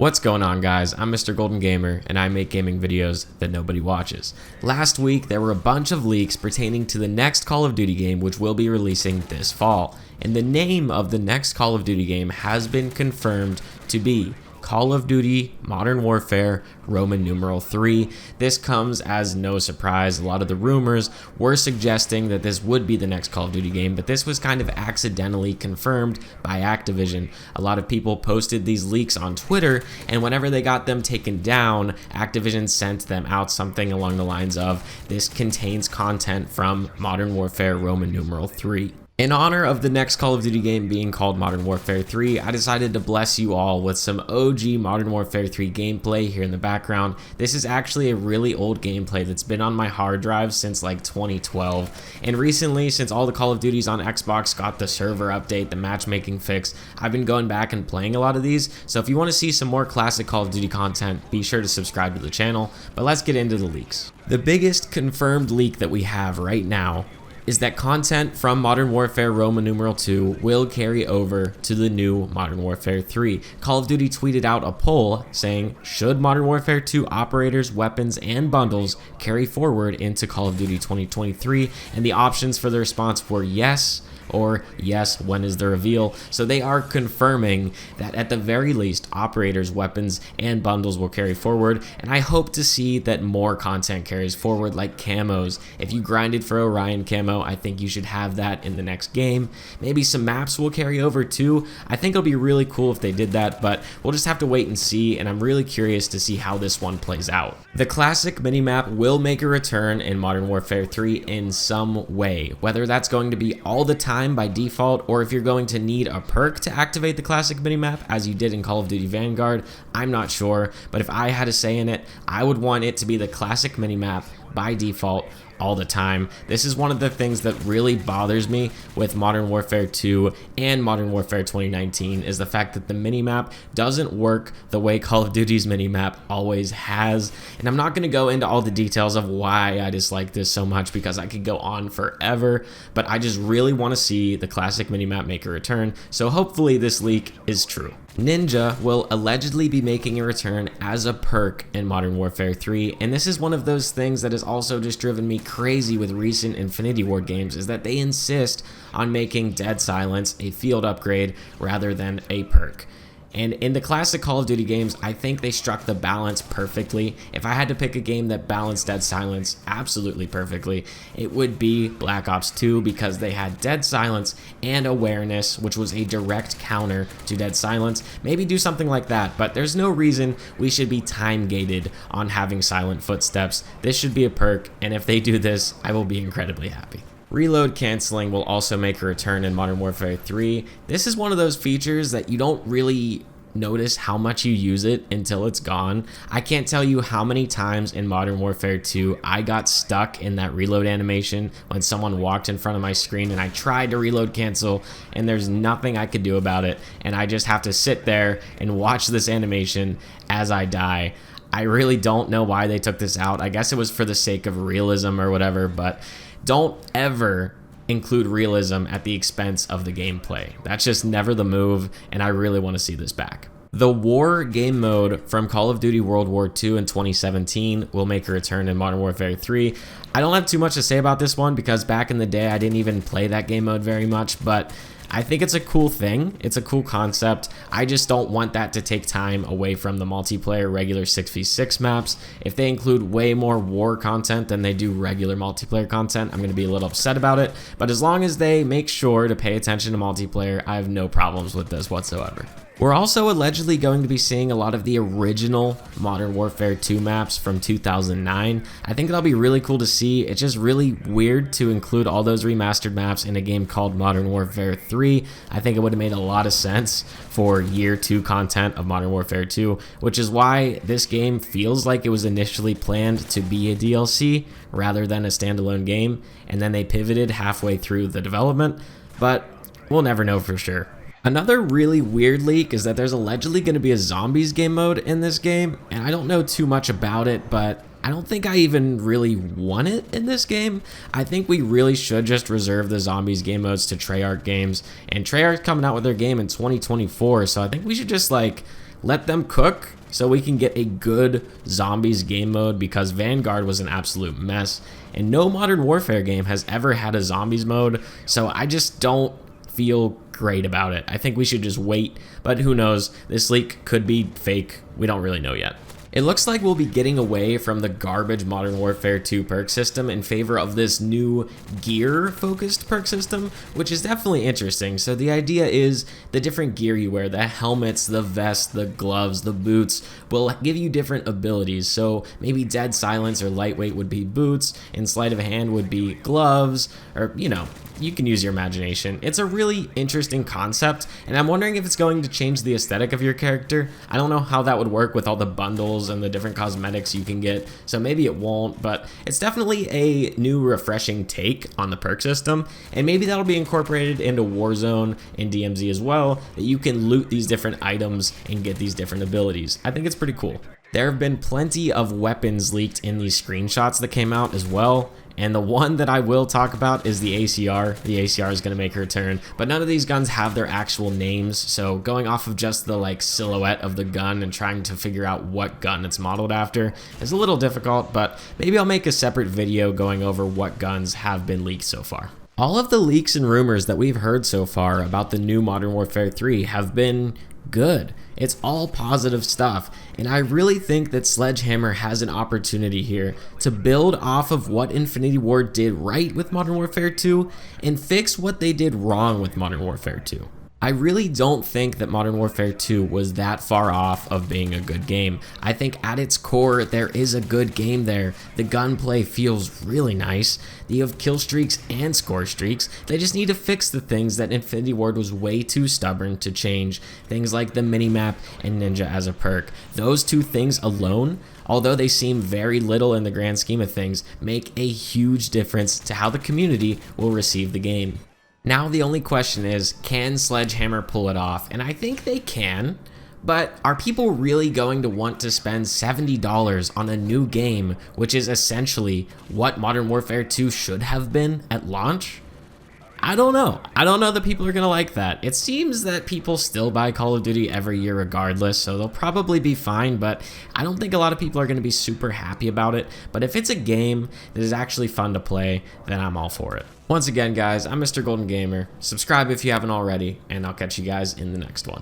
What's going on, guys? I'm Mr. Golden Gamer, and I make gaming videos that nobody watches. Last week, there were a bunch of leaks pertaining to the next Call of Duty game, which will be releasing this fall. And the name of the next Call of Duty game has been confirmed to be Call of Duty Modern Warfare Roman numeral 3. This comes as no surprise. A lot of the rumors were suggesting that this would be the next Call of Duty game, but this was kind of accidentally confirmed by Activision. A lot of people posted these leaks on Twitter, and whenever they got them taken down, Activision sent them out something along the lines of, "This contains content from Modern Warfare Roman numeral 3." In honor of the next Call of Duty game being called Modern Warfare 3, I decided to bless you all with some OG Modern Warfare 3 gameplay here in the background. This is actually a really old gameplay that's been on my hard drive since like 2012. And recently, since all the Call of Duties on Xbox got the server update, the matchmaking fix, I've been going back and playing a lot of these. So if you want to see some more classic Call of Duty content, be sure to subscribe to the channel. But let's get into the leaks. The biggest confirmed leak that we have right now is that content from Modern Warfare Roman numeral 2 will carry over to the new Modern Warfare 3. Call of Duty tweeted out a poll saying, should Modern Warfare 2 operators, weapons, and bundles carry forward into Call of Duty 2023? And the options for the response were yes, or yes, when is the reveal? So they are confirming that at the very least, operators, weapons, and bundles will carry forward, and I hope to see that more content carries forward, like camos. If you grinded for Orion camo, I think you should have that in the next game. Maybe some maps will carry over too. I think it'll be really cool if they did that, but we'll just have to wait and see, and I'm really curious to see how this one plays out. The classic minimap will make a return in Modern Warfare 3 in some way, whether that's going to be all the time by default, or if you're going to need a perk to activate the classic minimap as you did in Call of Duty Vanguard, I'm not sure, but if I had a say in it, I would want it to be the classic minimap by default all the time. This is one of the things that really bothers me with Modern Warfare 2 and Modern Warfare 2019 is the fact that the minimap doesn't work the way Call of Duty's minimap always has. And I'm not going to go into all the details of why I dislike this so much because I could go on forever, but I just really want to see the classic minimap make a return. So hopefully this leak is true. Ninja will allegedly be making a return as a perk in Modern Warfare 3, and this is one of those things that has also just driven me crazy with recent Infinity Ward games, is that they insist on making Dead Silence a field upgrade rather than a perk. And in the classic Call of Duty games, I think they struck the balance perfectly. If I had to pick a game that balanced Dead Silence absolutely perfectly, it would be Black Ops 2 because they had Dead Silence and Awareness, which was a direct counter to Dead Silence. Maybe do something like that, but there's no reason we should be time-gated on having Silent Footsteps. This should be a perk, and if they do this, I will be incredibly happy. Reload canceling will also make a return in Modern Warfare 3. This is one of those features that you don't really notice how much you use it until it's gone. I can't tell you how many times in Modern Warfare 2 I got stuck in that reload animation when someone walked in front of my screen and I tried to reload cancel and there's nothing I could do about it, and I just have to sit there and watch this animation as I die. I really don't know why they took this out. I guess it was for the sake of realism or whatever, but don't ever include realism at the expense of the gameplay. That's just never the move, and I really want to see this back. The War game mode from Call of Duty World War II in 2017 will make a return in Modern Warfare 3. I don't have too much to say about this one because back in the day I didn't even play that game mode very much, but I think it's a cool thing. It's a cool concept. I just don't want that to take time away from the multiplayer regular 6v6 maps. If they include way more war content than they do regular multiplayer content, I'm going to be a little upset about it. But as long as they make sure to pay attention to multiplayer, I have no problems with this whatsoever. We're also allegedly going to be seeing a lot of the original Modern Warfare 2 maps from 2009. I think that'll be really cool to see. It's just really weird to include all those remastered maps in a game called Modern Warfare 3. I think it would have made a lot of sense for year 2 content of Modern Warfare 2, which is why this game feels like it was initially planned to be a DLC rather than a standalone game, and then they pivoted halfway through the development, but we'll never know for sure. Another really weird leak is that there's allegedly going to be a zombies game mode in this game, and I don't know too much about it, but I don't think I even really want it in this game. I think we really should just reserve the zombies game modes to Treyarch games, and Treyarch's coming out with their game in 2024, so I think we should just like let them cook so we can get a good zombies game mode, because Vanguard was an absolute mess and no Modern Warfare game has ever had a zombies mode, so I just don't feel great about it. I think we should just wait, but who knows, this leak could be fake, we don't really know yet. It looks like we'll be getting away from the garbage Modern Warfare 2 perk system in favor of this new gear-focused perk system, which is definitely interesting. So the idea is the different gear you wear, the helmets, the vest, the gloves, the boots, will give you different abilities. So maybe Dead Silence or Lightweight would be boots, and Sleight of Hand would be gloves, or, you know, you can use your imagination. It's a really interesting concept, and I'm wondering if it's going to change the aesthetic of your character. I don't know how that would work with all the bundles and the different cosmetics you can get, so maybe it won't, but it's definitely a new refreshing take on the perk system, and maybe that'll be incorporated into Warzone and DMZ as well, that you can loot these different items and get these different abilities. I think it's pretty cool. There have been plenty of weapons leaked in these screenshots that came out as well, and the one that I will talk about is the ACR. The ACR is going to make her return, but none of these guns have their actual names, so going off of just the like silhouette of the gun and trying to figure out what gun it's modeled after is a little difficult, but maybe I'll make a separate video going over what guns have been leaked so far. All of the leaks and rumors that we've heard so far about the new Modern Warfare 3 have been good. It's all positive stuff, and I really think that Sledgehammer has an opportunity here to build off of what Infinity Ward did right with Modern Warfare 2 and fix what they did wrong with Modern Warfare 2. I really don't think that Modern Warfare 2 was that far off of being a good game. I think at its core, there is a good game there. The gunplay feels really nice. You have kill streaks and score streaks. They just need to fix the things that Infinity Ward was way too stubborn to change. Things like the minimap and Ninja as a perk. Those two things alone, although they seem very little in the grand scheme of things, make a huge difference to how the community will receive the game. Now the only question is, can Sledgehammer pull it off? And I think they can, but are people really going to want to spend $70 on a new game, which is essentially what Modern Warfare 2 should have been at launch? I don't know. I don't know that people are going to like that. It seems that people still buy Call of Duty every year regardless, so they'll probably be fine, but I don't think a lot of people are going to be super happy about it. But if it's a game that is actually fun to play, then I'm all for it. Once again, guys, I'm Mr. Golden Gamer. Subscribe if you haven't already, and I'll catch you guys in the next one.